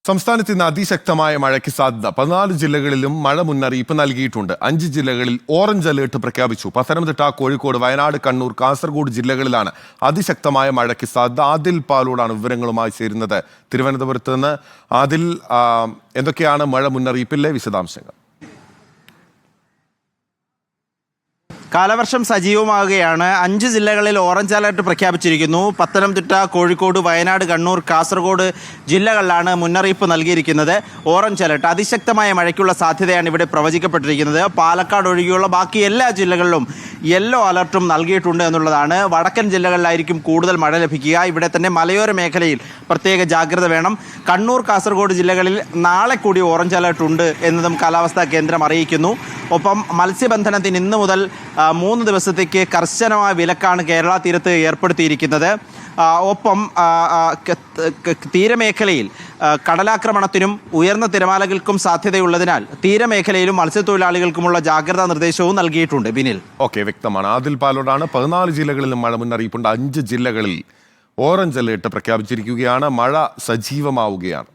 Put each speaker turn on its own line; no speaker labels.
സംസ്ഥാനത്ത് ഇന്ന് അതിശക്തമായ മഴയ്ക്ക് സാധ്യത 14 ജില്ലകളിലും മഴ മുന്നറിയിപ്പ് നൽകിയിട്ടുണ്ട്. 5 ജില്ലകളിൽ ഓറഞ്ച് അലേർട്ട് പ്രഖ്യാപിച്ചു. പത്തനംതിട്ട, കോഴിക്കോട്, വയനാട്, കണ്ണൂർ, കാസർഗോഡ് ജില്ലകളിലാണ് അതിശക്തമായ മഴയ്ക്ക് സാധ്യത. ആദിൽ പാലോടാണ് വിവരങ്ങളുമായി ചേരുന്നത് തിരുവനന്തപുരത്ത് നിന്ന്. ആദിൽ, എന്തൊക്കെയാണ് മഴ മുന്നറിയിപ്പിലെ വിശദാംശങ്ങൾ?
കാലവർഷം സജീവമാവുകയാണ്. 5 ജില്ലകളിൽ ഓറഞ്ച് അലർട്ട് പ്രഖ്യാപിച്ചിരിക്കുന്നു. പത്തനംതിട്ട, കോഴിക്കോട്, വയനാട്, കണ്ണൂർ, കാസർഗോഡ് ജില്ലകളിലാണ് മുന്നറിയിപ്പ് നൽകിയിരിക്കുന്നത്. ഓറഞ്ച് അലർട്ട്, അതിശക്തമായ മഴയ്ക്കുള്ള സാധ്യതയാണ് ഇവിടെ പ്രവചിക്കപ്പെട്ടിരിക്കുന്നത്. പാലക്കാട് ഒഴികെയുള്ള ബാക്കി എല്ലാ ജില്ലകളിലും യെല്ലോ അലർട്ടും നൽകിയിട്ടുണ്ട് എന്നുള്ളതാണ്. വടക്കൻ ജില്ലകളിലായിരിക്കും കൂടുതൽ മഴ ലഭിക്കുക. ഇവിടെ തന്നെ മലയോര മേഖലയിൽ പ്രത്യേക ജാഗ്രത വേണം. കണ്ണൂർ, കാസർഗോഡ് ജില്ലകളിൽ നാളെ കൂടി ഓറഞ്ച് അലർട്ട് ഉണ്ട് എന്നതും കാലാവസ്ഥാ കേന്ദ്രം അറിയിക്കുന്നു. ഒപ്പം മത്സ്യബന്ധനത്തിന് ഇന്ന് മുതൽ 3 ദിവസത്തേക്ക് കർശനമായ വിലക്കാണ് കേരള തീരത്ത് ഏർപ്പെടുത്തിയിരിക്കുന്നത്. ഒപ്പം തീരമേഖലയിൽ കടലാക്രമണത്തിനും ഉയർന്ന തിരമാലകൾക്കും സാധ്യതയുള്ളതിനാൽ തീരമേഖലയിലും മത്സ്യത്തൊഴിലാളികൾക്കുമുള്ള ജാഗ്രതാ നിർദ്ദേശവും നൽകിയിട്ടുണ്ട്. ബിനിൽ,
ഓക്കെ, വ്യക്തമാണ്. ആദിൽ പാലോടാണ്. 14 ജില്ലകളിലും മഴ മുന്നറിയിപ്പുണ്ട്. 5 ജില്ലകളിൽ ഓറഞ്ച് അലേർട്ട് പ്രഖ്യാപിച്ചിരിക്കുകയാണ്. മഴ സജീവമാവുകയാണ്.